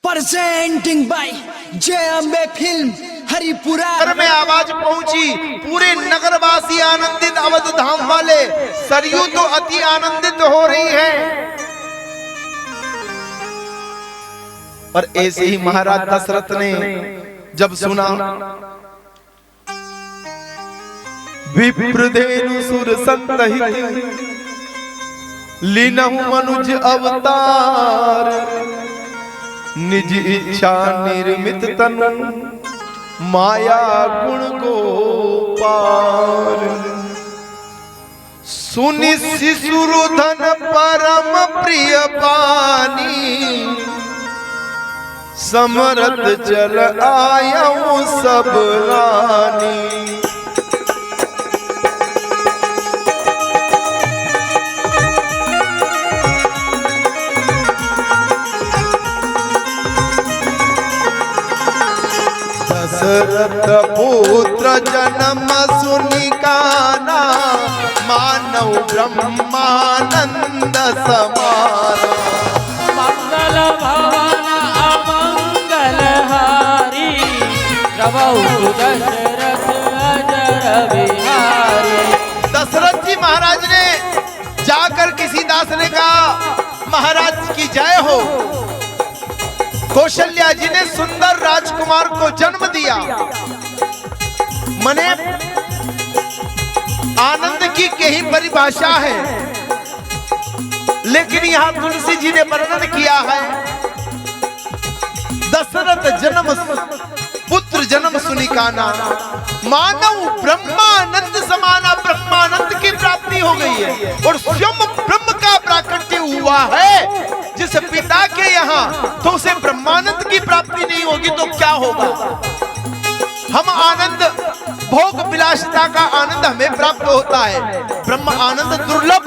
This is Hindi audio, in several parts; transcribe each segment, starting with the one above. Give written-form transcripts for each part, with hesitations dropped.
प्रेजेंटिंग बाय जय अम्बे फिल्म हरिपुरा में आवाज पहुंची, पूरे नगरवासी आनंदित, अवध धाम वाले सरयू तो अति आनंदित हो रही है। और ऐसे ही महाराज दशरथ ने जब सुना, विप्रधेनु सुर संतहित लीनहु मनुज अवतार, निज इच्छा निर्मित तनु माया गुण गोपार। सुनि शिशुरुधन परम प्रिय पानी, समरथ चल आयऊ सब रानी। दशरथ पुत्र जन्म सुनि काना, मानव ब्रह्मानंद समाना। मंगल भवन अमंगल हारी, प्रभु दशरथ अजर बिहारी। दशरथ जी महाराज ने जाकर किसी दास ने कहा, महाराज की जय हो, कौशल्या जी ने सुंदर राजकुमार को जन्म दिया। मने आनंद की यही परिभाषा है, लेकिन यहां तुलसी जी ने वर्णन किया है, दशरथ जन्म पुत्र जन्म सुनि काना, मानव ब्रह्मानंद समाना। ब्रह्मानंद की प्राप्ति हो गई है और स्वयं ब्रह्म का प्राकट्य हुआ है। जिस पिता के यहाँ तो उसे ब्रह्मानंद की प्राप्ति नहीं होगी तो क्या होगा। हम आनंद, भोग विलासिता का आनंद हमें प्राप्त होता है, ब्रह्म आनंद दुर्लभ।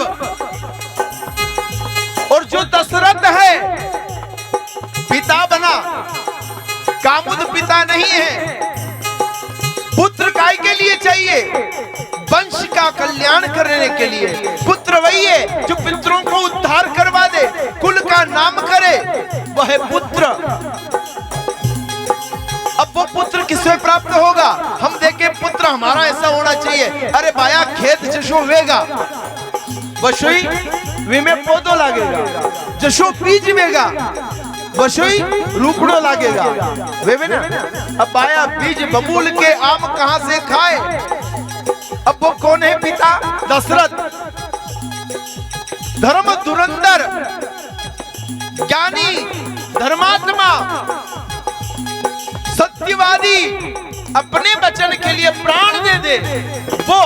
और जो दशरथ है पिता बना, कामुद पिता नहीं है। पुत्र काय के लिए चाहिए? वंश का कल्याण करने के लिए। पुत्र वही है जो पितरों को उद्धार करवा दे, कुल का नाम करे, वह पुत्र। अब वो पुत्र किससे प्राप्त होगा? हम देखें पुत्र हमारा ऐसा होना चाहिए, अरे बाया खेत जशो वेगा, वशोई विमे पौधो लागेगा, जशो बीज वेगा, वशोई रूपड़ो लागेगा, वे ना। अब बाया बीज बबूल के आम कहां से खाए? अब वो कौन है पिता? दशरथ। धर्म धुरंधर, ज्ञानी, धर्मात्मा, सत्यवादी, अपने वचन के लिए प्राण दे दे, वो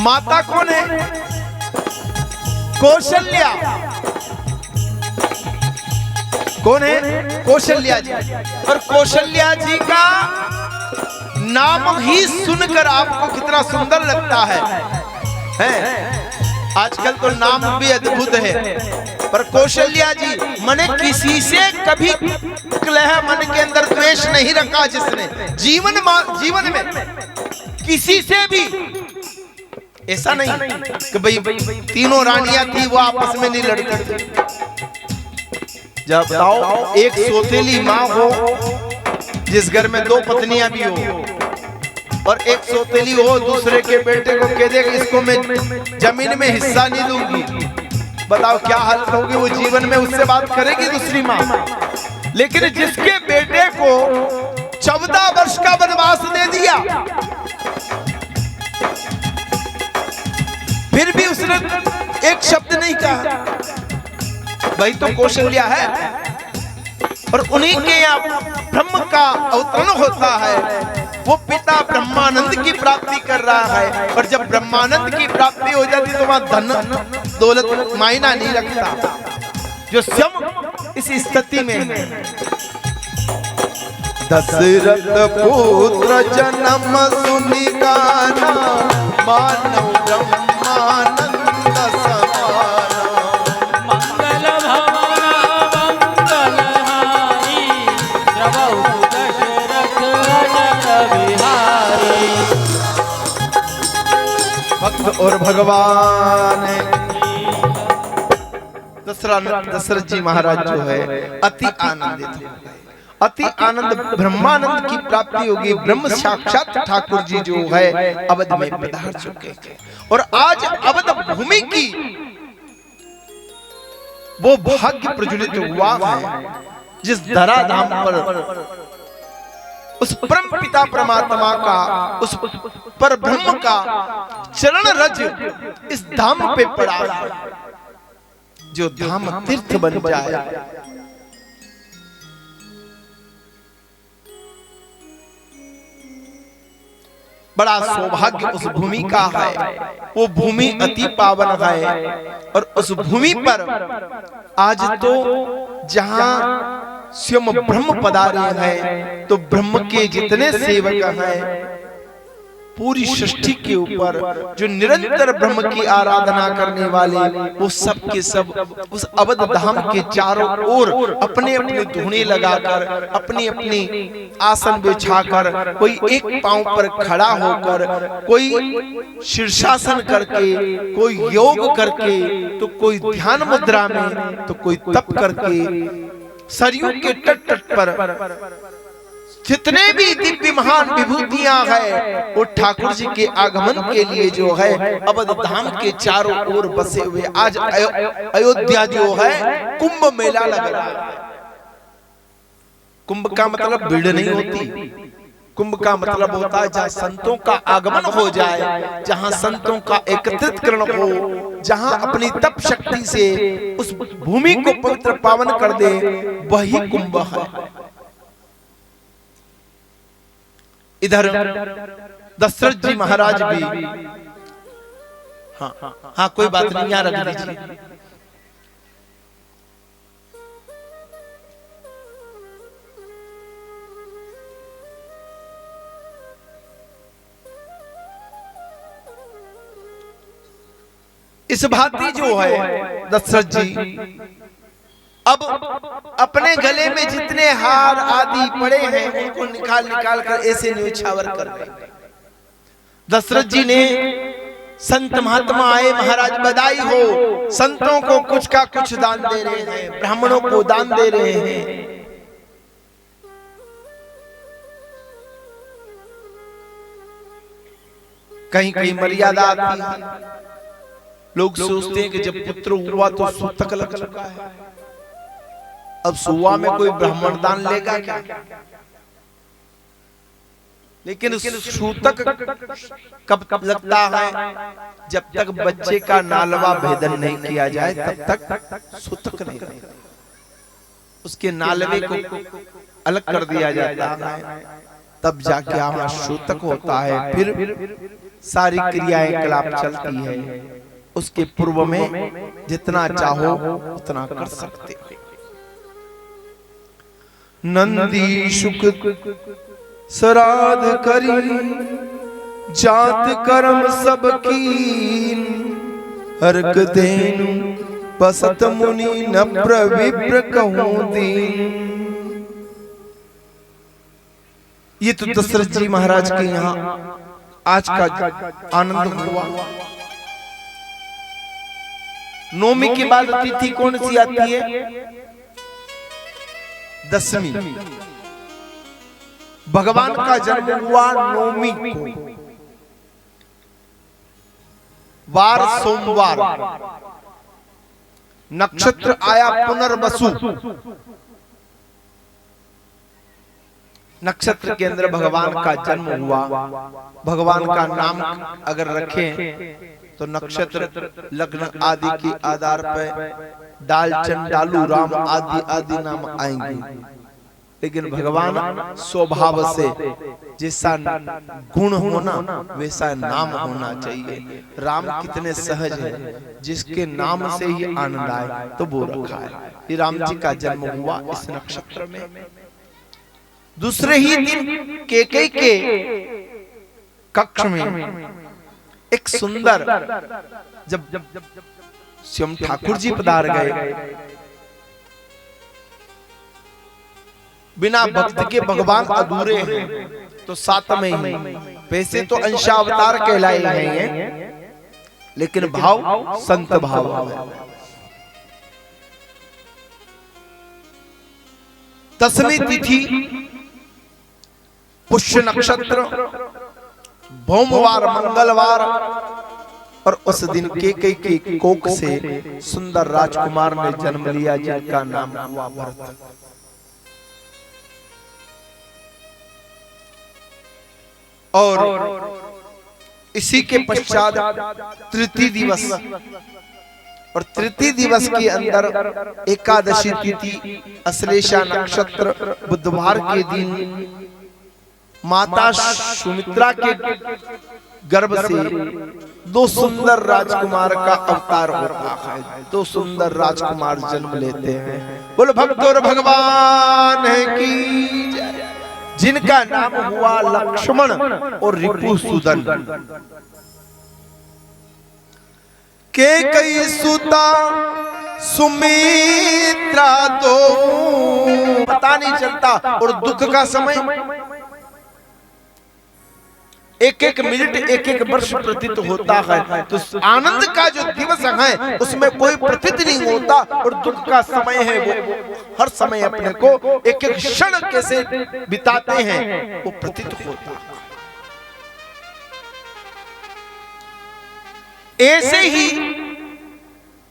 माता कौन है? कौशल्या। कौन है? कौशल्या जी। और कौशल्या जी का नाम ही सुनकर आपको कितना सुंदर लगता है, हैं? आजकल तो नाम भी अद्भुत है, पर कौशल्या जी मने किसी से कभी कलह मन के अंदर द्वेष नहीं रखा जिसने जीवन में किसी से भी। ऐसा नहीं कि भाई तीनों रानियां थी वो आपस में नहीं लड़ती थी। जब बताओ, एक सौतेली माँ हो जिस घर में दो पत्नियां भी हो, और एक सौतेली हो दूसरे के बेटे को कह देगा इसको मैं जमीन में हिस्सा नहीं दूंगी, बताओ क्या हालत होगी। वो जीवन में उससे बात करेगी दूसरी माँ। लेकिन जिसके बेटे को 14 वर्ष का वनवास दे दिया, फिर भी उसने एक शब्द नहीं कहा, वही तो कौशल्या है। और उन्हीं के यहाँ ब्रह्म का अवतरण होता है। वो पिता ब्रह्मानंद की प्राप्ति कर रहा है, और जब ब्रह्मानंद की प्राप्ति हो जाती तो वहां धन दौलत मायना नहीं रखता। जो स्वयं इस स्थिति में है। दशरथ पुत्र जन्म सुनि काना, मानव ब्रह्मानंद समाना। मंगल भवन मंगल हारी, प्रभु दशरथ अजर बिहारी। भक्त और भगवान दशरथ जी महाराज जो है अति आनंदित हो गए। अति आनंद ब्रह्मानंद की प्राप्ति होगी। ब्रह्म साक्षात ठाकुर जी जो है अवध में पधार चुके थे और आज अवध भूमि की वो भाग्य प्रज्वलित हुआ है जिस धराधाम पर उस परम पिता परमात्मा का, उस पर ब्रह्म का चरण रज इस धाम पे पड़ा है, जो धाम तीर्थ बन जाए। बड़ा सौभाग्य उस भूमि का है। वो भूमि अति पावन है और उस भूमि पर आज तो जहां स्वयं ब्रह्म पधारे हैं, तो ब्रह्म के जितने सेवक हैं पूरी सृष्टि के ऊपर जो निरंतर ब्रह्म की आराधना करने वाले, वो सब के सब उस अवध धाम के चारों ओर अपने अपने धुने लगाकर, अपनी अपनी आसन बिछाकर, कोई एक पांव पर खड़ा होकर, कोई शीर्षासन करके, कोई योग करके, तो कोई ध्यान मुद्रा में, तो कोई तप करके सरयू के तट पर जितने भी दिव्य महान विभूतियां हैं वो ठाकुर जी के आगमन के लिए जो है अवध धाम के चारों ओर बसे हुए। आज अयोध्या जो है कुंभ मेला लग रहा है। कुंभ का मतलब भीड़ नहीं होती, कुंभ का मतलब होता है जहां संतों का आगमन हो जाए, जहां संतों का एकत्रितकरण हो, जहां अपनी तप शक्ति से उस भूमि को पवित्र पावन कर दे, वही कुंभ है। इधर दशरथ जी महाराज भी, हाँ कोई बात नहीं, यहाँ रख दीजिए। इस भांति जो है दशरथ जी अब अपने गले में जितने हार आदि पड़े हैं उनको निकाल निकाल कर ऐसे न्योछावर कर रहे हैं। दशरथ जी ने संत महात्मा आए, महाराज बधाई हो, संतों को कुछ का कुछ दान दे रहे हैं, ब्राह्मणों को दान दे रहे हैं। कहीं कहीं मर्यादा आती है, लोग सोचते हैं कि जब पुत्र हुआ तो सूतक लग चुका है, अब सुवा में कोई ब्राह्मण दान लेगा क्या? लेकिन सूतक कब लगता है? जब तक बच्चे का नालवा भेदन नहीं किया जाए तब तक सूतक नहीं लगता। उसके नालवे को अलग कर दिया जाता है, तब जाके वहां सूतक होता है। फिर सारी क्रियाएं कलाप चलती है। उसके पूर्व में जितना चाहो उतना कर सकते हो। नंदी शुक श्राद्ध करी, जात कर्म सब कीन, हरक देनु बसत मुनि न प्रविप्र कहूं दीन। ये तो दशरथ जी महाराज के यहाँ आज का आनंद हुआ। नौमी के बाद तिथि कौन सी आती है? दसवीं। भगवान का जन्म हुआ नौमी को, वार सोमवार, नक्षत्र आया पुनर्वसु। नक्षत्र के अंदर भगवान का जन्म हुआ। भगवान का नाम अगर रखें तो नक्षत्र लग्न आदि के आधार पर डाल चंडालू राम आदि आदि नाम आएंगे। लेकिन भगवान स्वभाव से जैसा गुण होना वैसा नाम होना चाहिए। राम कितने सहज है, जिसके नाम से ही आनंद आए तो वो रखा है। ये राम जी का जन्म हुआ इस नक्षत्र में। दूसरे ही दिन केकई के कक्ष में एक सुंदर, जब स्वयं ठाकुर जी पधार गए, बिना भक्त के भगवान अधूरे हैं, तो सातवें ही वैसे तो अंशावतार कहलाए हैं, लेकिन भाव संत भाव है। दसवीं तिथि पुष्य नक्षत्र, भौमवार मंगलवार, और उस दिन कैकेयी की कोख से सुंदर राजकुमार ने जन्म लिया जिनका नाम हुआ भरत। और इसी के पश्चात तृतीय दिवस, और तृतीय दिवस के अंदर एकादशी तिथि अश्लेषा नक्षत्र बुधवार के दिन माता सुमित्रा के गर्भ से दो सुंदर राजकुमार का अवतार होता है। दो सुंदर राजकुमार जन्म लेते हैं। बोलो भक्त और भगवान की जय। जिनका नाम हुआ लक्ष्मण और रिपुसूदन। कैकेयी सुता सुमित्रा तो पता नहीं चलता, और दुख का समय एक एक मिनट एक एक वर्ष प्रतीत होता है। तो आनंद का जो दिवस है उसमें कोई प्रतीत नहीं होता, और दुख का समय है वो हर समय अपने को एक एक क्षण कैसे बिताते हैं वो प्रतीत होता है। ऐसे ही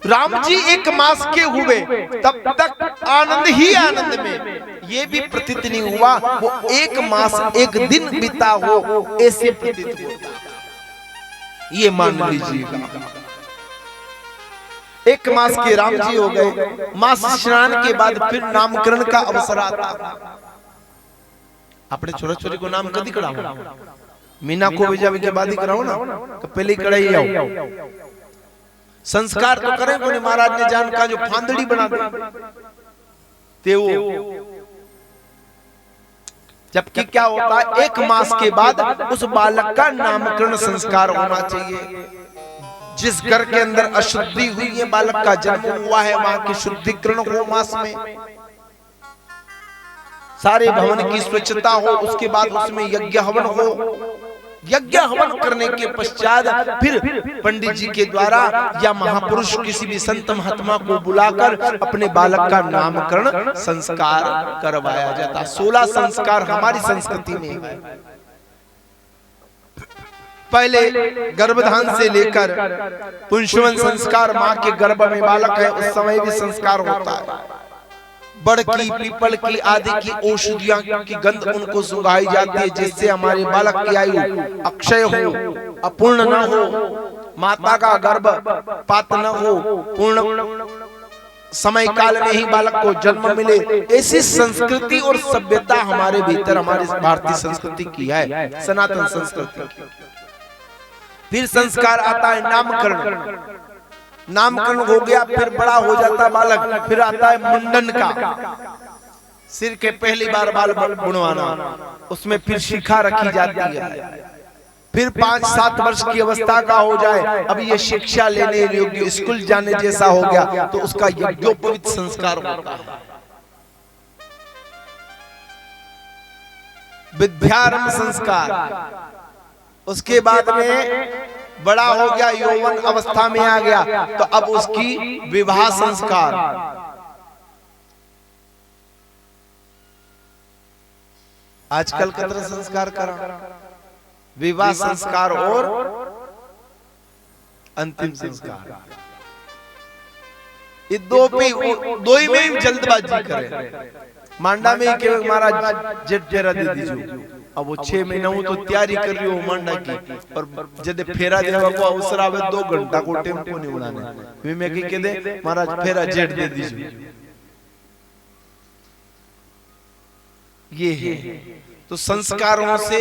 राम जी 1 मास के हुए तब तक आनंद ही आनंद में, ये भी प्रतीत नहीं हुआ वो 1 मास 1 दिन बीता हो, ऐसे प्रतीत होता। ये मान लीजिएगा 1 मास के राम जी हो गए। मास स्नान के बाद फिर नामकरण का अवसर आता। अपने छोरा छोरी को नाम कदी कराओ, मीना को भेजा के बाद ही कराओ ना, तो पहले कड़ाई आओ। संस्कार तो करें को नहीं, महाराज ने जान का जो फांदड़ी बना दे वो। जबकि क्या होता है 1 मास के बाद उस बालक का नामकरण संस्कार होना चाहिए। जिस घर के अंदर अशुद्धि हुई है, बालक का जन्म हुआ है, वहां की शुद्धिकरण हो मास में, सारे भवन की स्वच्छता हो, उसके बाद उसमें यज्ञ हवन हो। यज्ञ हवन करने के पश्चात फिर पंडित जी के द्वारा या महापुरुष किसी भी संत महात्मा को बुलाकर अपने बालक का नामकरण संस्कार करवाया जाता। 16 संस्कार हमारी संस्कृति में है। पहले गर्भधान से लेकर पुंसवन संस्कार, माँ के गर्भ में बालक है उस समय भी संस्कार होता है। बड़ की, पीपल की आदि की औषधियों की गंध उनको सुंघाई जाती है, जिससे हमारे बालक की आयु अक्षय हो, अपूर्ण न हो, माता का गर्भ पात न हो, पूर्ण समय काल में ही बालक को जन्म मिले। ऐसी संस्कृति और सभ्यता हमारे भीतर, हमारी भारतीय संस्कृति की है, सनातन संस्कृति की। फिर संस्कार आता है नामकरण। नामकरण हो गया, फिर बड़ा हो जाता बालक, फिर आता है मुंडन का, सिर के पहली बार बाल बुनवाना, उसमें फिर शिखा रखी जाती है। फिर 5-7 वर्ष की अवस्था का हो जाए, अब ये शिक्षा लेने योग्य स्कूल जाने जैसा हो गया, तो उसका यज्ञोपवीत संस्कार होता है। विद्यारंभ संस्कार, उसके बाद में बड़ा हो गया, यौवन अवस्था में आ गया, तो अब उसकी विवाह संस्कार। आजकल कितना संस्कार करा, विवाह संस्कार और अंतिम संस्कार, ये दो ही में जल्दबाजी करे। मांडा में के महाराज जेठ फेरा दे दीजिए, अब वो 6 महीना हो तो तैयारी कर रही हो मांडा की, और जब फेरा देवा को अवसर आवे 2 घंटा को टेम्पो नहीं उड़ाने, मैं की दे महाराज फेरा जेठ दे दीजिए। ये है तो संस्कारों से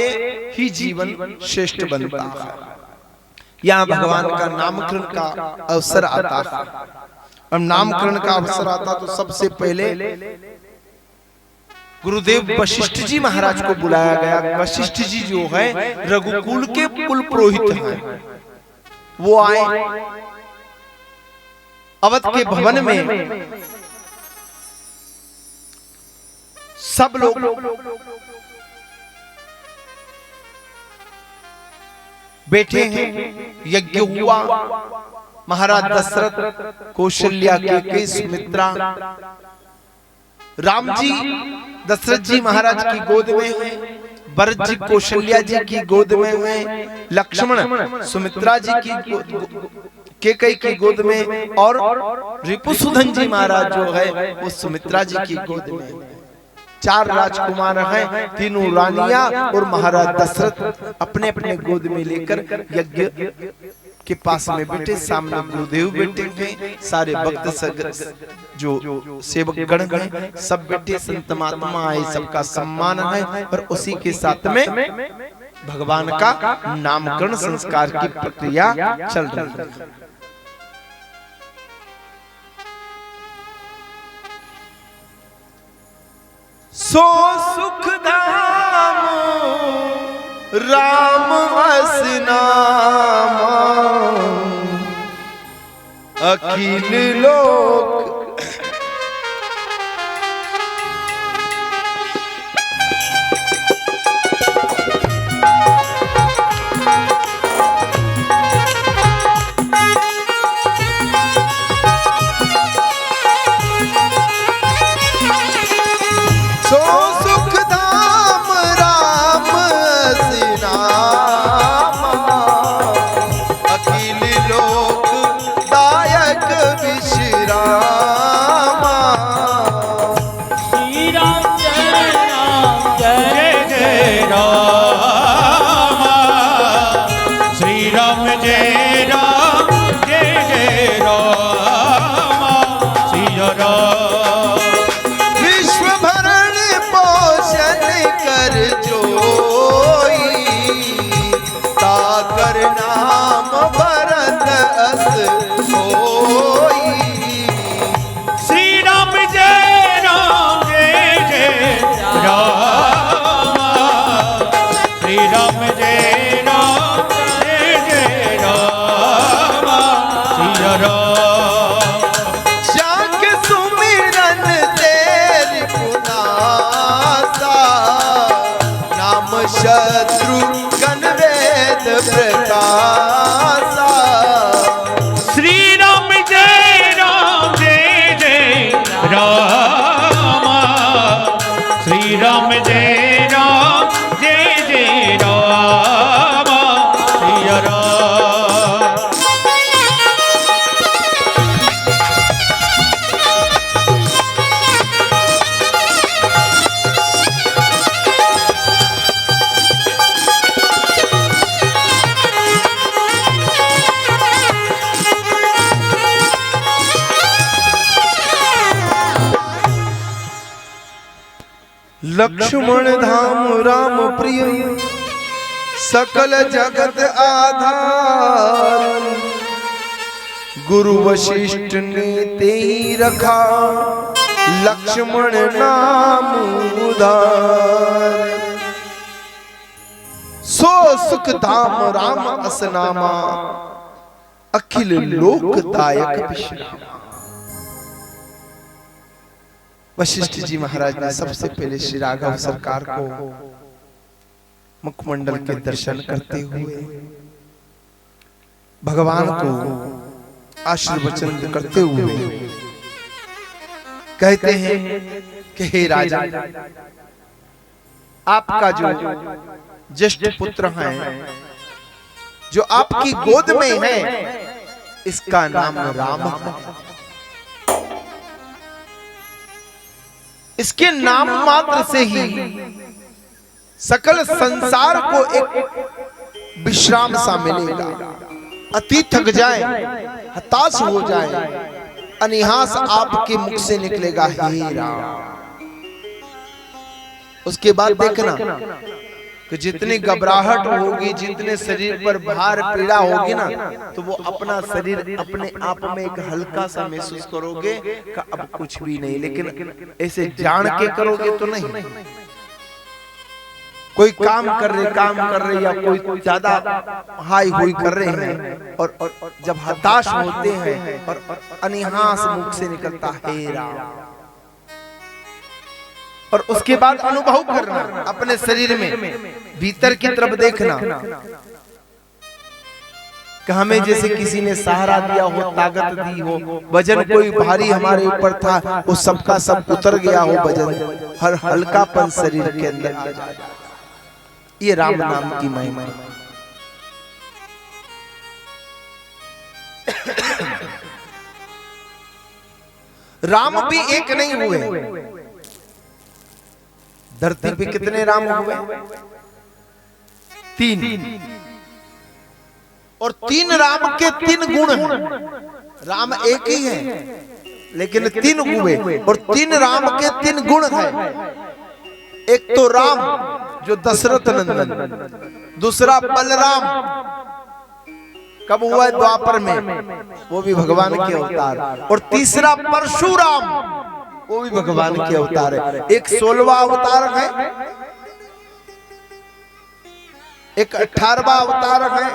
ही जीवन श्रेष्ठ बनता है। यहाँ भगवान का नामकरण का अवसर आता है। अब नामकरण का अवसर आता तो सबसे पहले गुरुदेव वशिष्ठ जी महाराज को बुलाया गया। वशिष्ठ जी जो है रघुकुल के कुल पुरोहित हैं, वो आए अवध के भवन में। सब लोग बैठे हैं, यज्ञ हुआ। महाराज दशरथ, कौशल्या, कैकेयी, सुमित्रा राम जी दशरथ जी महाराज की गोद में हैं, भरत जी कौशल्या जी की गोद में हैं, लक्ष्मण सुमित्रा जी की कैकेयी की गोद में, और रिपुसुधन जी महाराज जो है वो सुमित्रा जी की गोद में। 4 राजकुमार हैं, तीनों रानियां और महाराज दशरथ अपने अपने गोद में लेकर यज्ञ के पास में बैठे, सामने गुरुदेव बैठे हैं, सारे भक्त जो सेवक गण हैं सब बैठे, संत महात्मा आए, सबका सम्मान है, और उसी के साथ में भगवान का नामकरण संस्कार की प्रक्रिया चल रही है। सो सुख धाम राम असनामा, अखिल लोक शत्रु गण वेद प्रकाशा। श्री राम जय जय राम, श्री राम जय जय राम, सिया राम। लक्ष्मण धाम राम प्रिय सकल जगत आधार, गुरु वशिष्ठ ने ते ही रखा लक्ष्मण नाम उधार। सो सुख धाम राम असनामा, अखिल लोकदायक विश्राम। वशिष्ठ जी महाराज ने सबसे पहले श्री राघव सरकार को मुखमंडल के दर्शन करते हुए भगवान को आशीर्वचन करते हुए कहते हैं कि हे राजा, आपका जो ज्येष्ठ पुत्र है जो आपकी गोद में है, इसका नाम राम है। इसके नाम मात्र से ही सकल संसार को एक विश्राम सा मिलेगा। अति थक जाए, हताश हो जाए, अनिहास आपके मुख से निकलेगा हे राम। उसके बाद देखना कि जितनी घबराहट होगी, जितने शरीर पर भार पीड़ा होगी ना, तो वो अपना शरीर अपने आप में एक हल्का सा महसूस करोगे कि अब कुछ भी नहीं। लेकिन ऐसे जान के करोगे तो नहीं। कोई काम कर रहे या कोई ज्यादा हाई हुई कर रहे हैं, और जब हताश होते हैं और अनिहास मुख से निकलता है राम, और उसके बाद अनुभव करना अपने शरीर में, भीतर की तरफ देखना कि हमें जैसे किसी ने सहारा दिया हो, ताकत दी हो, वजन कोई भारी हमारे ऊपर था वो सबका सब उतर गया हो, वजन हर हल्कापन शरीर के अंदर आ जाए। ये राम नाम की महिमा है। राम भी एक नहीं हुए, धरती पे कितने राम हुए? 3। और 3 राम के 3 गुण हैं। राम एक ही है लेकिन 3 हुए, और 3 राम के 3 गुण हैं। एक तो राम जो दशरथ नंदन, दूसरा बलराम कब हुआ है? द्वापर में, वो भी भगवान के अवतार, और तीसरा परशुराम, वो भी भगवान के अवतार है। एक 16वां अवतार है, एक 18वां अवतार है,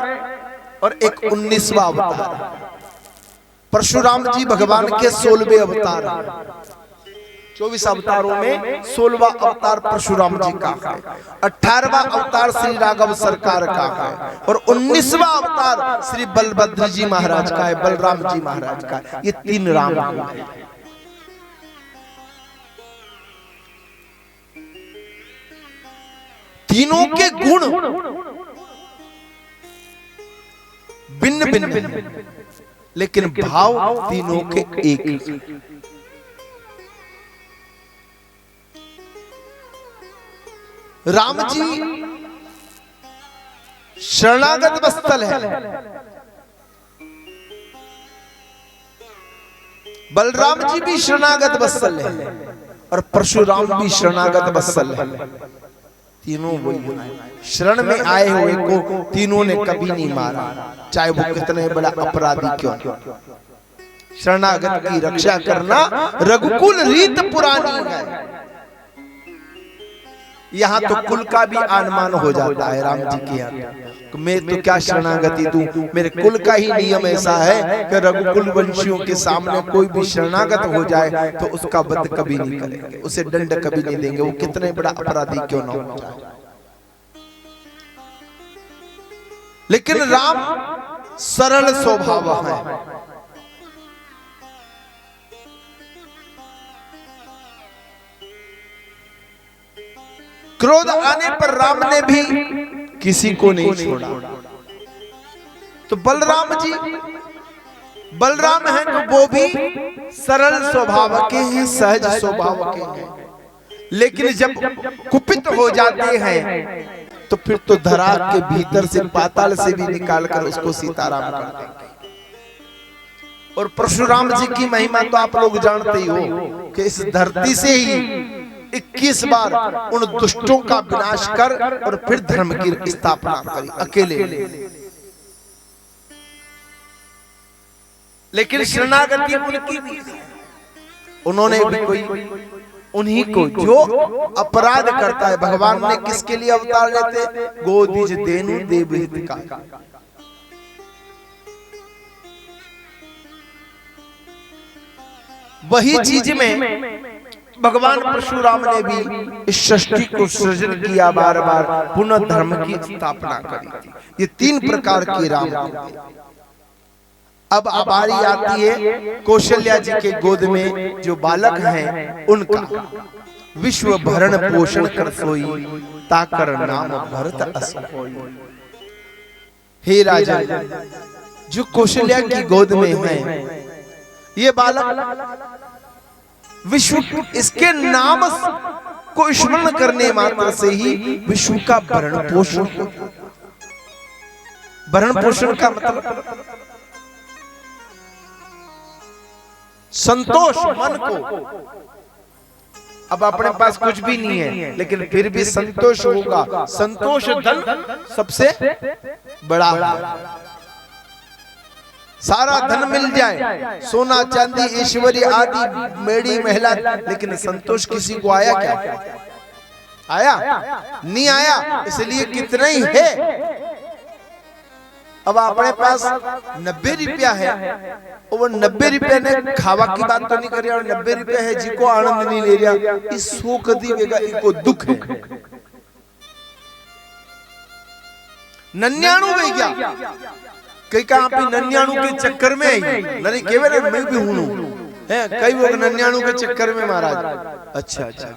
और एक 19वां अवतार। परशुराम जी भगवान के 16वें अवतार हैं। 24 अवतारों में 16वां अवतार परशुराम जी का है, 18वां अवतार श्री राघव सरकार का है, और 19वां अवतार श्री बलभद्र जी महाराज का है, बलराम जी महाराज का है। ये 3 राम हैं। तीनों के गुण भिन्न भिन्न, लेकिन भाव तीनों के एक। राम जी शरणागत वत्सल है, बलराम जी भी शरणागत वत्सल है, और परशुराम भी शरणागत वत्सल है। तीनों वही शरण में आए हुए को तीनों ने कभी नहीं मारा, चाहे वो कितने बड़ा अपराधी क्यों। शरणागत की रक्षा करना रघुकुल रीत पुरानी है। यहाँ तो कुल का भी अनुमान हो जाता है राम जी के यहाँ। मैं तो क्या शरणागति दूं, मेरे कुल का ही नियम ऐसा है कि रघुकुल वंशियों के सामने कोई भी शरणागत हो जाए तो उसका वध कभी नहीं करेंगे, उसे दंड कभी नहीं देंगे, वो कितने बड़ा अपराधी क्यों ना हो जाए। लेकिन राम सरल स्वभाव है। क्रोध आने पर राम ने भी किसी को नहीं छोड़ा। तो बलराम जी, बलराम है तो वो भी सरल स्वभाव के हैं, सहज स्वभाव के हैं, लेकिन जब कुपित हो जाते हैं तो फिर तो धरा के भीतर से, पाताल से भी निकाल कर उसको सीताराम कर देंगे। और परशुराम जी की महिमा तो आप लोग जानते ही हो कि इस धरती से ही 21 बार उन दुष्टों का विनाश कर और फिर धर्म की स्थापना करी अकेले। लेकिन शरणागति उनकी भी, उन्होंने भी कोई उन्हीं को जो अपराध करता है। भगवान ने किसके लिए अवतार लेते? गोदिज देनु देवहित का। वही चीज में भगवान परशुराम ने भी इस सृष्टि को सृजन किया, बार बार पुनः धर्म की स्थापना करी थी। ये 3 प्रकार के राम। अब बारी आती है कौशल्या जी के गोद में जो बालक हैं उनका। विश्व भरण पोषण कर सोई, ताकर नाम भरत अस होई। हे राजा, जो कौशल्या की गोद में है ये बालक विश्व, इसके नाम को स्मरण करने मात्र से ही विश्व का भरण पोषण। भरण पोषण का मतलब संतोष मन को। अब अपने पास कुछ भी नहीं है लेकिन फिर भी संतोष होगा। संतोष धन सबसे बड़ा है। सारा धन मिल जाए, सोना चांदी ऐश्वर्य आदि मेड़ी महिला, लेकिन संतोष किसी को आया क्या? आया नहीं आया। इसलिए कितना ही है। अब अपने पास 90 रुपया है और वो 90 रुपया ने खावा की बात तो नहीं कर रहा, और 90 रुपया है जिको आनंद नहीं ले रहा, इस सुख दीवेगा, इनको दुख है। 99 गया कई कहा पे नन्याणु के चक्कर में आई नरे केवे रे मैं भी हूं है कई लोग नन्याणु के चक्कर में महाराज। अच्छा अच्छा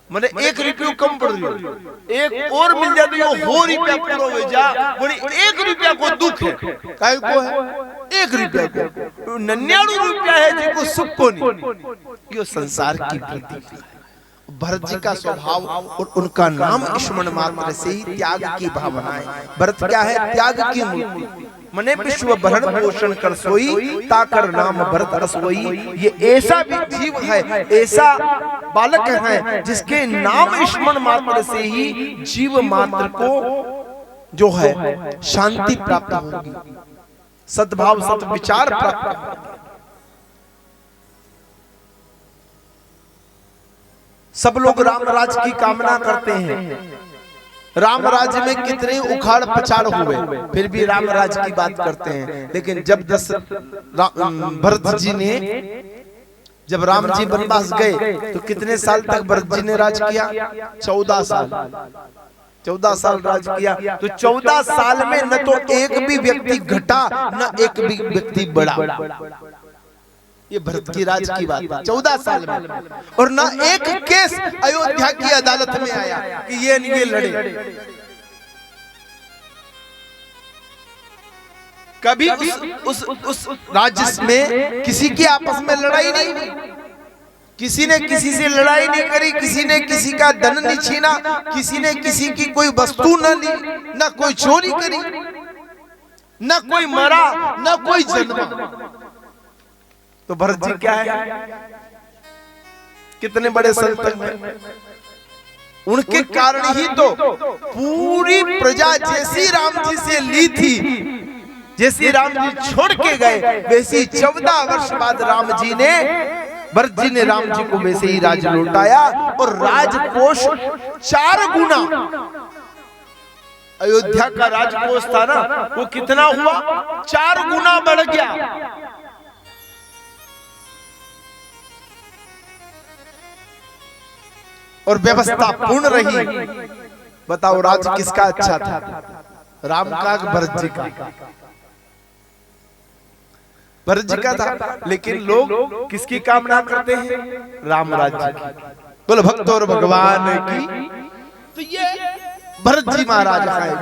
मने 1 रुपया कम पड़ रही एक और मिल जाए तो यो हो रुपया पूरा हो जा बोली 1 रुपया को दुख है काय को है 1 रुपया को 99 रुपया है जिनको सुख को नहीं। यो संसार की प्रतीक है। भरत जी का स्वभाव और उनका नाम स्मरण मात्र से ही त्याग की भावना है। भरत क्या है त्याग की मूर्ति मने विश्व भरण पोषण कर सोई ताकर नाम भरत रसोई। ये ऐसा भी जीव है ऐसा बालक है जिसके नाम स्मरण मात्र से ही जीव मात्र को जो है शांति प्राप्त होगी सद्भाव सत विचार प्राप्त होगा। सब लोग राम राज की कामना करते हैं। राम राज्य में कितने उखाड़ पछाड़ हुए फिर भी राम राज की बात करते हैं। लेकिन जब भरत जी ने जब राम जी वनवास गए तो कितने साल तक भरत जी ने राज किया 14 साल 14 साल राज किया। तो 14 साल में न तो एक भी व्यक्ति घटा न एक भी व्यक्ति बढ़ा। ये भरत की राज की बात है 14 साल में। और ना एक केस अयोध्या की अदालत में आया कि ये लड़े। कभी उस राज्य में किसी की आपस में लड़ाई नहीं, किसी ने किसी से लड़ाई नहीं करी, किसी ने किसी का धन नहीं छीना, किसी ने किसी की कोई वस्तु न ली, न कोई चोरी करी, न कोई मरा, न कोई जन्मा। तो भरत जी क्या है कितने बड़े संत हैं। उनके कारण ही तो पूरी प्रजा जैसी राम जी से ली थी जैसी राम जी छोड़ के गए वैसी 14 वर्ष बाद राम जी ने भरत जी ने राम जी को वैसे ही राज लौटाया। और राजकोष 4 गुना अयोध्या का राजकोष था ना वो कितना हुआ 4 गुना बढ़ गया। और व्यवस्था पूर्ण रही। बताओ राज किसका अच्छा था राम का भरत जी का? भरत जी का था। लेकिन लोग किसकी कामना करते हैं राम राज्य की। बोलो भक्त और भगवान की। तो ये भरत जी महाराज है।